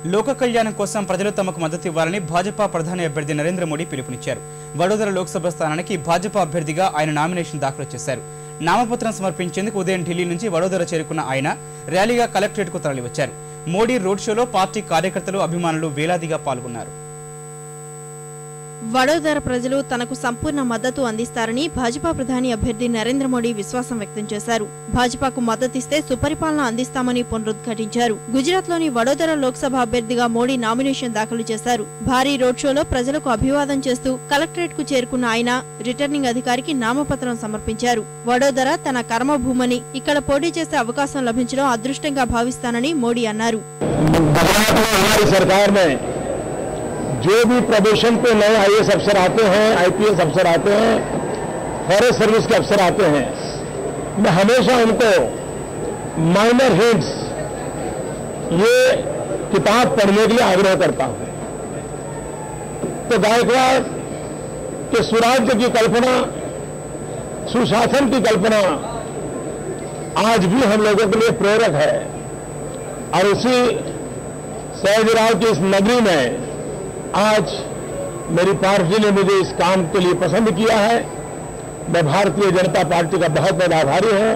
లోక కళ్యాణం కోసం ప్రజలు తమకు మద్దతు ఇవ్వాలని భాజపా ప్రధాని అభ్యర్థి నరేంద్ర మోడీ పిలుపునిచ్చారు. వడోదర లోక్సభ స్థానానికి భాజపా అభ్యర్థిగా ఆయన నామినేషన్ దాఖలు చేశారు. నామపత్రం సమర్పించేందుకు ఉదయం ఢిల్లీ నుంచి వడోదర చేరుకున్న ఆయన ర్యాలీగా కలెక్టరేట్కు తరలివచ్చారు. మోడీ రోడ్ షోలో పార్టీ కార్యకర్తలు, అభిమానులు వేలాదిగా పాల్గొన్నారు. వడోదర ప్రజలు తనకు సంపూర్ణ మద్దతు అందిస్తారని భాజపా ప్రధాని అభ్యర్థి నరేంద్ర మోడీ విశ్వాసం వ్యక్తం చేశారు. భాజపాకు మద్దతిస్తే సుపరిపాలన అందిస్తామని పునరుద్ఘాటించారు. గుజరాత్లోని వడోదర లోక్సభ అభ్యర్థిగా మోడీ నామినేషన్ దాఖలు చేశారు. భారీ రోడ్ షోలో ప్రజలకు అభివాదం చేస్తూ కలెక్టరేట్కు చేరుకున్న ఆయన రిటర్నింగ్ అధికారికి నామపత్రం సమర్పించారు. వడోదర తన కర్మభూమని, ఇక్కడ పోటీ చేసే అవకాశం లభించడం అదృష్టంగా భావిస్తానని మోడీ అన్నారు. जो भी प्रोबेशन पे नए आईएएस अफसर आते हैं, आईपीएस अफसर आते हैं, फॉरेस्ट सर्विस के अफसर आते हैं, मैं हमेशा उनको माइनर हिंट्स ये किताब पढ़ने के लिए आग्रह करता हूं. तो गायकवाड़ के स्वराज्य की कल्पना, सुशासन की कल्पना आज भी हम लोगों के लिए प्रेरक है. और उसी सयाजीराव की इस नगरी में आज मेरी पार्टी ने मुझे इस काम के लिए पसंद किया है. मैं भारतीय जनता पार्टी का बहुत बड़ा आभारी हूं.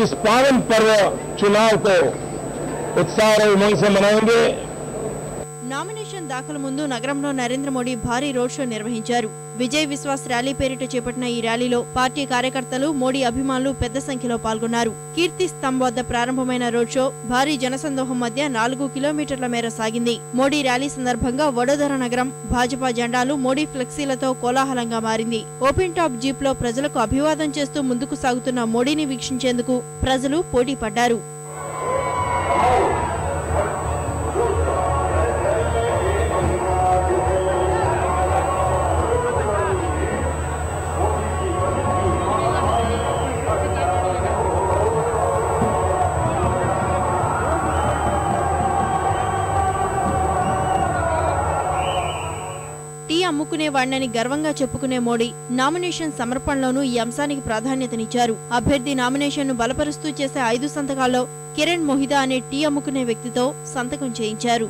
इस पावन पर्व चुनाव को उत्साह और उमंग से मनाएंगे. నామినేషన్ దాఖలు ముందు నగరంలో నరేంద్ర మోడీ భారీ రోడ్ షో నిర్వహించారు. విజయ్ విశ్వాస్ ర్యాలీ పేరిట చేపట్టిన ఈ ర్యాలీలో పార్టీ కార్యకర్తలు, మోడీ అభిమానులు పెద్ద సంఖ్యలో పాల్గొన్నారు. కీర్తి స్తంభ్ వద్ద ప్రారంభమైన రోడ్ షో భారీ జనసందోహం మధ్య 4 కిలోమీటర్ల మేర సాగింది. మోడీ ర్యాలీ సందర్భంగా వడోదర నగరం భాజపా జెండాలు, మోడీ ఫ్లెక్సీలతో కోలాహలంగా మారింది. ఓపెన్ టాప్ జీప్ లో ప్రజలకు అభివాదం చేస్తూ ముందుకు సాగుతున్న మోడీని వీక్షించేందుకు ప్రజలు పోటీ పడ్డారు. టీ అమ్ముకునేవాడినని గర్వంగా చెప్పుకునే మోడీ నామినేషన్ సమర్పణలోనూ ఈ అంశానికి ప్రాధాన్యతనిచ్చారు. అభ్యర్థి నామినేషన్ ను బలపరుస్తూ చేసే 5 సంతకాల్లో కిరణ్ మొహిదా అనే టీ అమ్ముకునే వ్యక్తితో సంతకం చేయించారు.